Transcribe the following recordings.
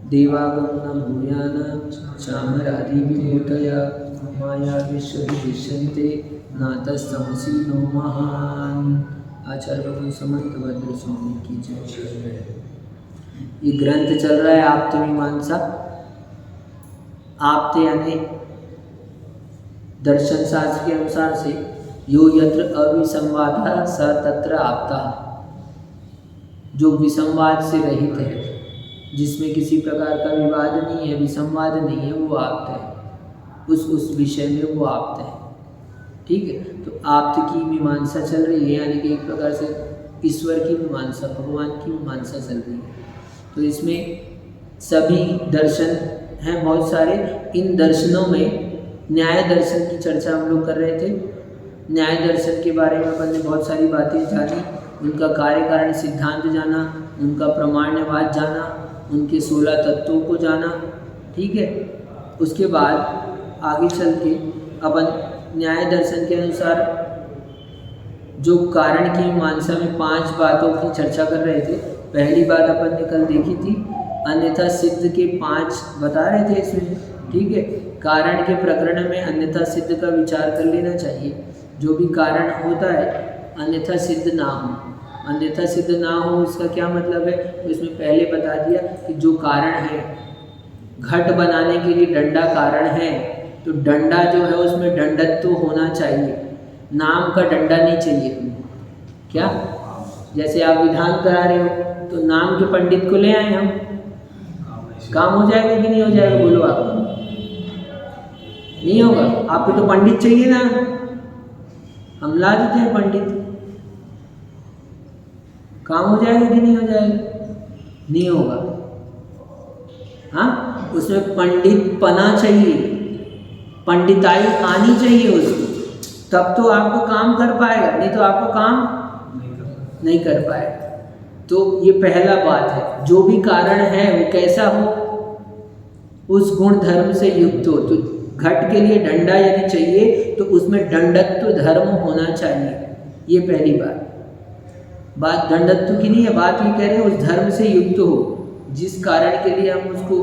देवागमनं भूयानां चामरादिविभूतया माया विश्वविदृश्यन्ते नातस्तमसि no महान्। आचार्य भगवान समर्थ भद्र स्वामी की जय। ये ग्रंथ चल रहा है आप्त मीमांसा। आप्त यानी दर्शन शास्त्र के अनुसार से यो यत्र अविसंवादः स तत्र आप्तः, जो विसंवाद से रहित है, जिसमें किसी प्रकार का विवाद नहीं है, विसंवाद नहीं है, वो आप्त है। उस विषय में वो आप्त है। ठीक है, तो आप्त की मीमांसा चल रही है, यानी कि एक प्रकार से ईश्वर की मीमांसा, भगवान की मीमांसा चल रही है। तो इसमें सभी दर्शन हैं बहुत सारे। इन दर्शनों में न्याय दर्शन की चर्चा हम लोग कर रहे थे। न्याय दर्शन के बारे में अपन ने बहुत सारी बातें जानी, उनका कार्य कारण सिद्धांत जाना, उनका प्रमाण्यवाद जाना, उनके 16 तत्वों को जाना। ठीक है, उसके बाद आगे चल के अपन न्याय दर्शन के अनुसार जो कारण की मीमांसा में 5 बातों की चर्चा कर रहे थे। पहली बात अपन ने कल देखी थी, अन्यथा सिद्ध के 5 बता रहे थे इसमें। ठीक है, कारण के प्रकरण में अन्यथा सिद्ध का विचार कर लेना चाहिए। जो भी कारण होता है अन्यथा सिद्ध ना हो। अन्यथा सिद्ध ना हो इसका क्या मतलब है, तो इसमें पहले बता दिया कि जो कारण है, घट बनाने के लिए डंडा कारण है, तो डंडा जो है उसमें दंडत्व होना चाहिए, नाम का डंडा नहीं चाहिए। क्या, जैसे आप विधान करा रहे हो तो नाम के पंडित को ले आए हम, काम हो जाएगा कि नहीं हो जाएगा, बोलो आप। नहीं होगा, आपको तो पंडित चाहिए ना, हम ला देते हैं पंडित, काम हो जाएगा कि नहीं हो जाएगा, नहीं होगा। हाँ, उसमें पंडित पना चाहिए, पंडिताई आनी चाहिए उसको, तब तो आपको काम कर पाएगा, नहीं तो आपको काम नहीं कर पाएगा। तो ये पहला बात है, जो भी कारण है वो कैसा हो, उस गुण धर्म से युक्त हो। तो घट के लिए डंडा यदि चाहिए तो उसमें दंडत्व धर्म होना चाहिए, ये पहली बात दंडत्व की नहीं है, बात ये कह रहे हैं उस धर्म से युक्त हो जिस कारण के लिए हम उसको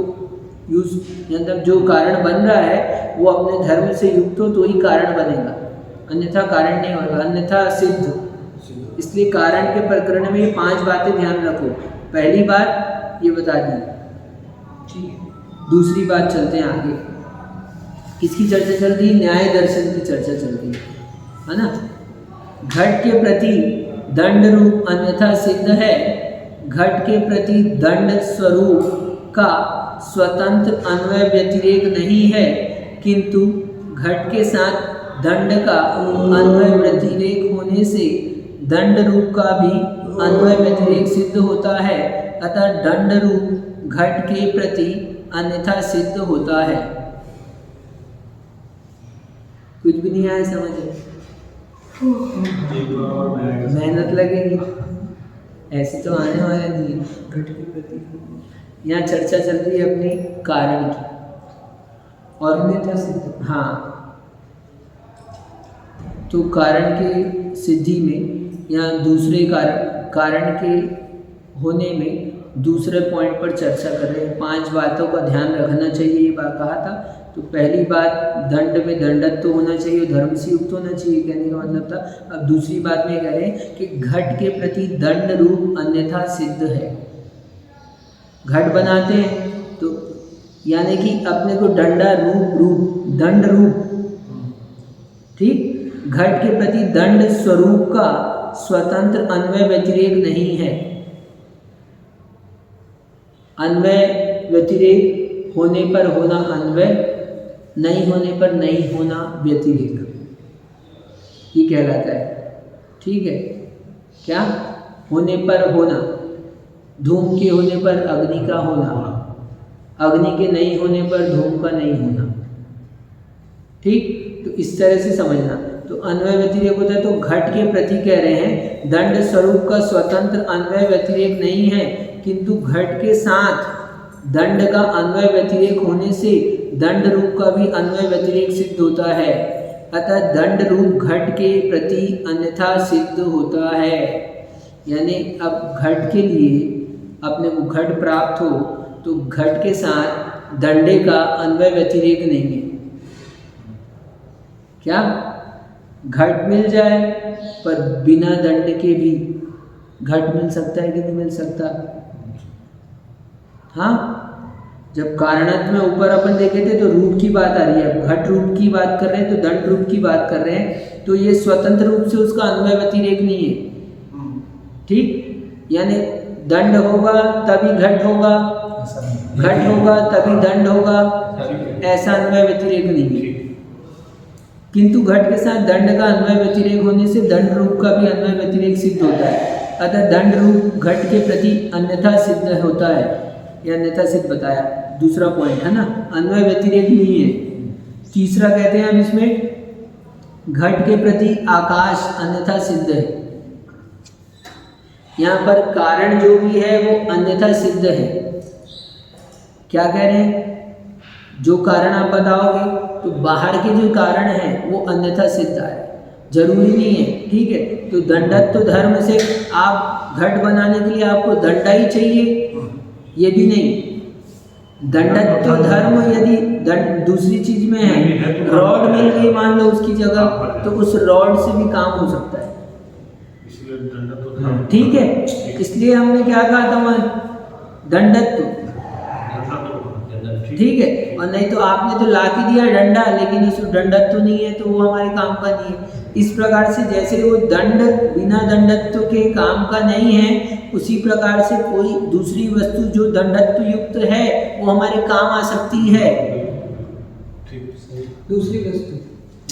यूज, मतलब जो कारण बन रहा है वो अपने धर्म से युक्त हो तो ही कारण बनेगा, अन्यथा कारण नहीं होगा, अन्यथा सिद्ध। इसलिए कारण के प्रकरण में ये 5 बातें ध्यान रखो। पहली बात ये बता दी, ठीक है। दूसरी बात चलते हैं आगे, किसकी चर्चा चल रही है, न्याय दर्शन की चर्चा चल रही है ना। घट के प्रति दंड रूप अन्यथा सिद्ध है, घट के प्रति दंड स्वरूप का स्वतंत्र अन्वय व्यतिरेक नहीं है, किंतु घट के साथ दंड का अन्वय व्यतिरेक होने से दंड रूप का भी अन्वय व्यतिरेक सिद्ध होता है, अतः दंड रूप घट के प्रति अन्यथा सिद्ध होता है। कुछ भी नहीं आया समझ, मेहनत लगेगी, ऐसे तो आने वाले नहीं। घट के प्रति यहाँ चर्चा चल रही है अपनी कारण की और अन्यथा सिद्ध। हाँ, तो कारण के सिद्धि में यहाँ दूसरे कारण के होने में दूसरे पॉइंट पर चर्चा कर रहे हैं। 5 बातों का ध्यान रखना चाहिए, ये बात कहा था। तो पहली बात, दंड में दंडत्व तो होना चाहिए, धर्म से युक्त होना चाहिए, कहने का मतलब था। अब दूसरी बात में कह रहे हैं कि घट के प्रति दंड रूप अन्यथा सिद्ध है। घट बनाते हैं तो यानी कि अपने को डंडा रूप दंड रूप, ठीक, घट के प्रति दंड स्वरूप का स्वतंत्र अन्वय व्यतिरेक नहीं है। अन्वय व्यतिरेक होने पर होना अन्वय, नहीं होने पर नहीं होना व्यतिरेक, ये कहलाता है। ठीक है, क्या होने पर होना, धूम के होने पर अग्नि का होना, अग्नि के नहीं होने पर धूम का नहीं होना। ठीक, तो इस तरह से समझना। तो अन्वय व्यतिरेक होता है, तो घट के प्रति कह रहे हैं दंड स्वरूप का स्वतंत्र अन्वय व्यतिरेक नहीं है, किंतु घट के साथ दंड का अन्वय व्यतिरेक होने से दंड रूप का भी अन्वय व्यतिरेक सिद्ध होता है, अतः दंड रूप घट के प्रति अन्यथा सिद्ध होता है। यानी अब घट के लिए अपने को घट प्राप्त हो तो घट के साथ दंडे का अन्वय व्यतिरेक नहीं है। क्या घट मिल जाए पर बिना दंड के भी घट मिल सकता है कि नहीं मिल सकता? हाँ, जब कारणत्व में ऊपर अपन देखे थे तो रूप की बात आ रही है, घट रूप की बात कर रहे हैं तो दंड रूप की बात कर रहे हैं, तो ये स्वतंत्र रूप से उसका अन्वय व्यतिरेक नहीं है। ठीक, यानी दंड होगा तभी घट होगा, घट होगा तभी दंड होगा, ऐसा अन्वय व्यतिरेक नहीं है। किंतु घट के साथ दंड का अन्वय व्यतिरेक होने से दंड रूप का भी अन्वय व्यतिरेक सिद्ध होता है। अतः दंड रूप घट के प्रति अन्यथा सिद्ध होता है, या अन्यथा सिद्ध बताया। दूसरा पॉइंट है ना, अन्वय व्यतिरेक नहीं है। तीसरा कहते हैं हम इसमें घट के प्रति आकाश अन्यथा सिद्ध है। यहाँ पर कारण जो भी है वो अन्यथा सिद्ध है। क्या कह रहे हैं? जो कारण आप बताओगे तो बाहर के जो कारण है वो अन्यथा सिद्ध है, जरूरी नहीं है। ठीक है, तो दंडत्व धर्म से आप घट बनाने के लिए आपको दंडा ही चाहिए, ये भी नहीं। दंडत्व धर्म यदि दूसरी चीज में है, रॉड मिल गई मान लो उसकी जगह, तो उस रॉड से भी काम हो सकता है। ठीक है, इसलिए हमने क्या कहा था वहाँ दंडत्व, ठीक है। और नहीं तो आपने तो ला के दिया डंडा, लेकिन इसमें दंडत्व नहीं है तो वो हमारे काम का नहीं है। इस प्रकार से जैसे वो दंड बिना दंडत्व के काम का नहीं है, उसी प्रकार से कोई दूसरी वस्तु जो दंडत्व युक्त है वो हमारे काम आ सकती है। दूसरी वस्तु,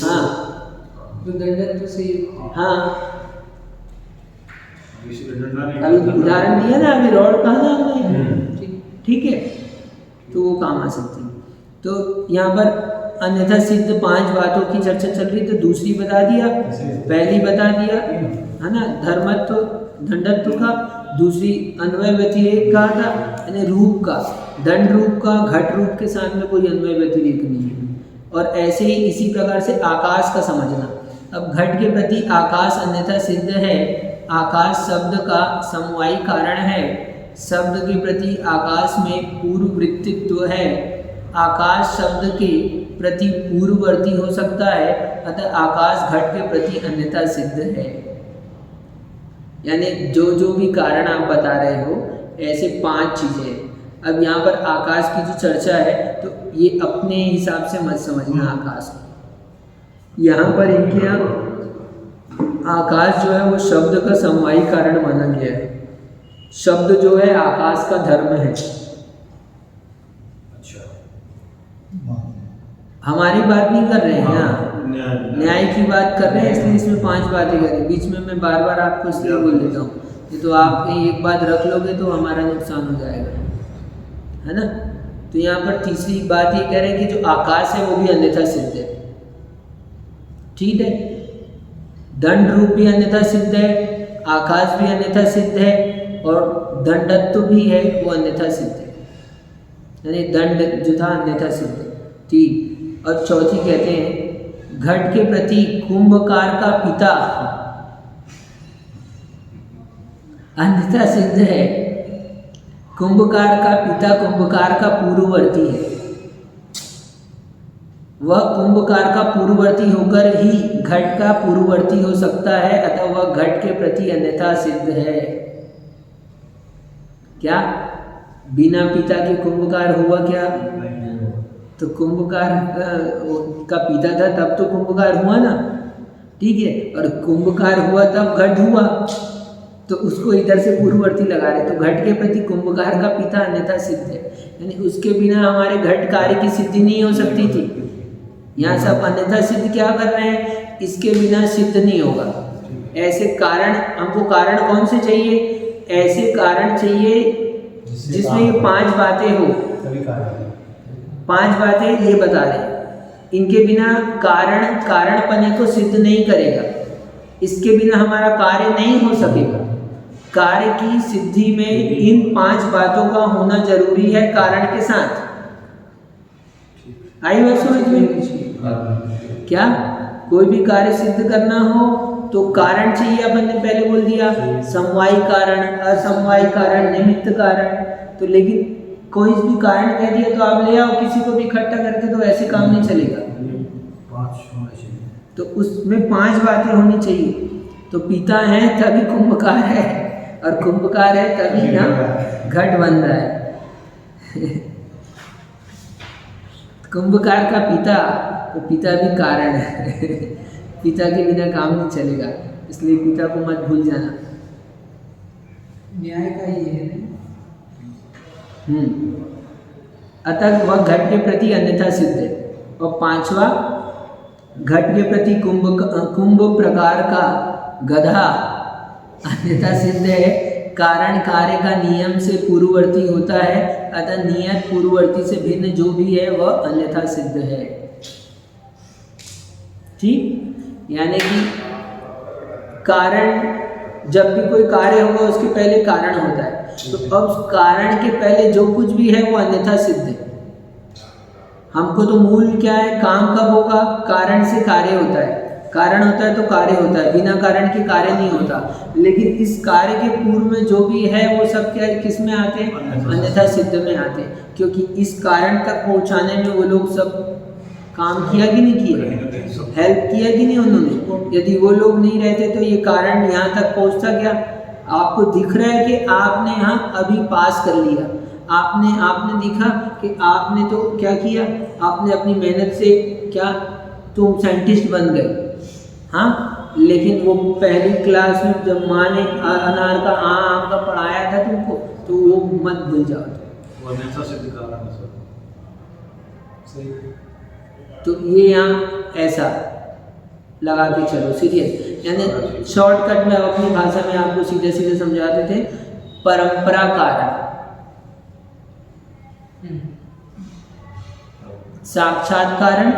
हाँ, जो दंडत्व से, हाँ, अभी उदाहरण दिया ना, अभी रॉड कहा ना हमने, ठीक है, तो वो काम आ सकती है। तो यहाँ पर अन्यथा सिद्ध 5 बातों की चर्चा चल रही, तो दूसरी बता दिया, पहली बता दिया है ना, धर्मत्व दंडत्व का, दूसरी अन्वय व्यतिरेक कहा था, यानी रूप का, दंड रूप का घट रूप के साथ में कोई अन्वय व्यतिरेक नहीं है। और ऐसे ही इसी प्रकार से आकाश का समझना। अब घट के प्रति आकाश अन्यथा सिद्ध है। आकाश शब्द का समवायी कारण है। शब्द के प्रति आकाश में पूर्ववृत्तित्व है। आकाश शब्द के प्रति पूर्ववर्ती हो सकता है, अतः आकाश घट के प्रति अन्यथा सिद्ध है। यानी जो जो भी कारण आप बता रहे हो, ऐसे 5 चीज़ें। अब यहाँ पर आकाश की जो चर्चा है तो ये अपने हिसाब से मत समझना आकाश। यहाँ पर इनके यहाँ आकाश जो है वो शब्द का समवायी कारण माना गया है। शब्द जो है आकाश का धर्म है। अच्छा, हमारी बात नहीं कर रहे हैं यहाँ, न्याय की बात कर रहे हैं, इसलिए इसमें 5 बातें करें। बीच में मैं बार बार आपको इसलिए बोल देता हूँ, ये तो आप कहीं एक बात रख लोगे तो हमारा नुकसान हो जाएगा, है ना। तो यहाँ पर तीसरी बात ये कह रहे हैं कि जो आकाश है वो भी अन्यथा सिद्ध है। ठीक है, दंड रूप भी अन्यथा सिद्ध है, आकाश भी अन्यथा सिद्ध है, और दंडत्व भी है वो अन्यथा सिद्ध है, यानी दंड जो था अन्यथा सिद्ध है। ठीक, और चौथी कहते हैं घट के प्रति कुंभकार का पिता अन्यथा सिद्ध है। कुंभकार का पिता कुंभकार का पूर्ववर्ती है। वह कुंभकार का पूर्ववर्ती होकर ही घट का पूर्ववर्ती हो सकता है, अतः वह घट के प्रति अन्यथा सिद्ध है। क्या बिना पिता के कुंभकार हुआ क्या? तो कुंभकार का पिता था तब तो कुंभकार हुआ ना, ठीक है। और कुंभकार हुआ तब घट हुआ, तो उसको इधर से पूर्ववर्ती लगा रहे, तो घट के प्रति कुंभकार का पिता अन्यथा सिद्ध है, यानी उसके बिना हमारे घट कार्य की सिद्धि नहीं हो सकती थी। यहाँ सब अन्यथा सिद्ध क्या कर रहे हैं, इसके बिना सिद्ध नहीं होगा। ऐसे कारण, हमको कारण कौन से चाहिए? ऐसे कारण चाहिए जिसमें ये 5 बातें हो। 5 बातें ये बता रहे हैं, इनके बिना कारणपने को सिद्ध नहीं करेगा, इसके बिना हमारा कार्य नहीं हो सकेगा। कार्य की सिद्धि में इन 5 बातों का होना जरूरी है कारण के साथ। आई बात समझ में? क्या कोई भी कार्य सिद्ध करना हो तो कारण चाहिए, अपन ने पहले बोल दिया, समवायी कारण, असमवायी कारण, निमित्त कारण। तो लेकिन कोई भी कारण कह दिया तो आप ले आओ किसी को भी इकट्ठा करके, तो ऐसे काम नहीं चलेगा। तो उसमें 5 बातें होनी चाहिए। तो पिता है तभी कुंभकार है, और कुंभकार है तभी ना घट बन रहा है। कुंभकार का पिता, तो पिता भी कारण है। पिता के बिना काम नहीं चलेगा, इसलिए पिता को मत भूल जाना। न्याय का ये है। अतः वह घट के प्रति अन्यथा सिद्ध है। और 5वां, घट के प्रति कुंभ प्रकार का गधा अन्यथा सिद्ध है। कारण कार्य का नियम से पूर्ववर्ती होता है, अतः नियत पूर्ववर्ती से भिन्न जो भी है वह अन्यथा सिद्ध है। ठीक, यानी कि कारण, जब भी कोई कार्य होगा उसके पहले कारण होता है, तो अब कारण के पहले जो कुछ भी है वो अन्यथा सिद्ध है। हमको तो मूल क्या है, काम कब होगा, कारण से कार्य होता है, कारण होता है तो कार्य होता है, बिना कारण के कार्य नहीं होता। लेकिन इस कार्य के पूर्व में जो भी है वो सब क्या है, किस में आते हैं, अन्यथा सिद्ध में आते हैं। क्योंकि इस कारण तक पहुंचाने में वो लोग सब काम किया कि नहीं किया, हेल्प किया कि नहीं उन्होंने। यदि वो लोग नहीं रहते तो ये कारण यहाँ तक पहुँचता क्या। आपको दिख रहा है कि आपने यहाँ अभी पास कर लिया, आपने दिखा कि आपने तो क्या किया, आपने अपनी मेहनत से क्या, तुम साइंटिस्ट बन गए। हाँ, लेकिन वो पहली क्लास में जब माँ ने अनार का आम का पढ़ाया था तुमको, तो वो मत भूल जाओ। वो अन्यथा सिद्ध कारण है सर। सही। तो ये यहाँ ऐसा लगा के चलो, सीरियस, यानी शॉर्टकट में अपनी भाषा में आपको सीधे सीधे समझाते थे। परंपरा कारण, साक्षात कारण,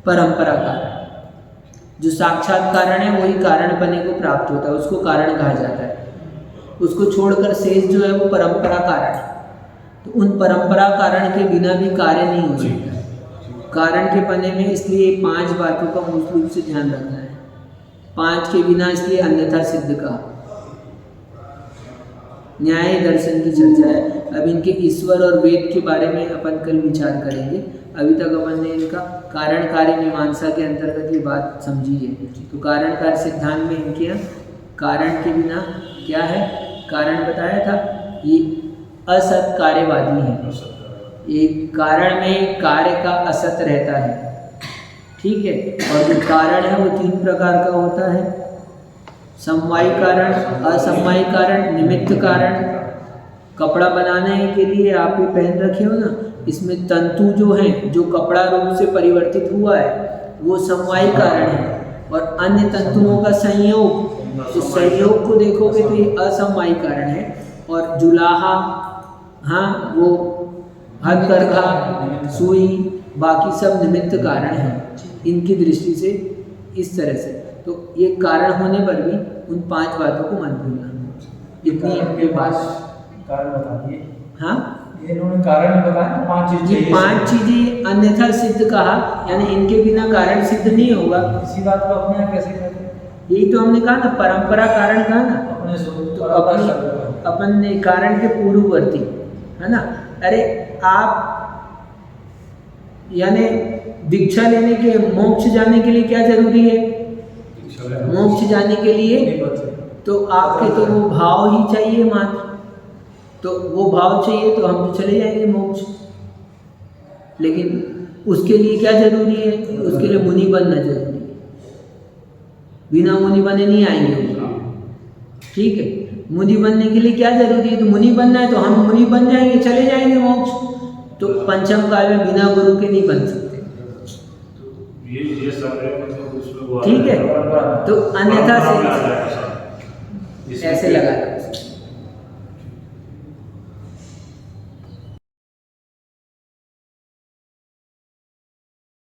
परंपरा कारण। जो साक्षात कारण है वही कारण बने को प्राप्त होता है, उसको कारण कहा जाता है। उसको छोड़कर शेष जो है वो परंपरा कारण। तो उन परंपरा कारण के बिना भी कार्य नहीं हो सकता। कारण के बने में इसलिए 5 बातों का मूल रूप से ध्यान रखना है। 5 के बिना इसलिए अन्यथा सिद्ध का। न्याय दर्शन की चर्चा है। अब इनके ईश्वर और वेद के बारे में अपन कल विचार करेंगे। अभी तक अपन ने इनका कारण कार्य मीमांसा के अंतर्गत ये बात समझी है। तो कारण कार्य सिद्धांत में इनके कारण के बिना क्या है, कारण बताया था, ये असत कार्यवादी है। एक कारण में कार्य का असत रहता है, ठीक है। और जो कारण है वो 3 प्रकार का होता है, समवायी कारण, असमवायी कारण, निमित्त कारण। कपड़ा बनाने के लिए आप ये पहन रखे हो ना, इसमें तंतु जो हैं, जो कपड़ा रूप से परिवर्तित हुआ है वो समवायी कारण है। और अन्य तंतुओं का संयोग, तो संयोग को देखोगे तो ये असमवायी कारण है। और जुलाहा, हाँ, वो हथकरघा, सुई, बाकी सब निमित्त कारण हैं इनकी दृष्टि से। इस तरह से तो ये कारण होने पर भी उन 5 बातों को मत भूलना। इतनी ये बात कारण बता दिए। हाँ, ये इन्होंने कारण बताया, 5 चीजें। ये 5 चीजें अन्यथा सिद्ध कहा, यानी इनके बिना कारण सिद्ध नहीं होगा। इसी बात को अपने यहाँ कैसे कहते हैं? यही तो हमने कहा ना, परंपरा कारण कहा ना। अपने तो अपनी अपन ने कारण के पूर्ववर्ती है ना। अरे आप यानी दीक्षा लेने के, मोक्ष जाने के लिए क्या जरूरी है, मोक्ष जाने के लिए तो आपके तो वो भाव ही चाहिए मात्र। तो वो भाव चाहिए तो हम तो चले जाएंगे मोक्ष। लेकिन उसके लिए क्या जरूरी है, उसके लिए मुनि बनना जरूरी है। बिना मुनि बने नहीं आएंगे, ठीक है। मुनि बनने के लिए क्या जरूरी है, तो मुनि बनना है तो हम मुनि बन जाएंगे, चले जाएंगे मोक्ष। तो पंचम काल में बिना गुरु के नहीं बन सकते, ये सारे मतलब उसमें वो ठीक है। तो अन्यथा से इसमें ऐसे लगा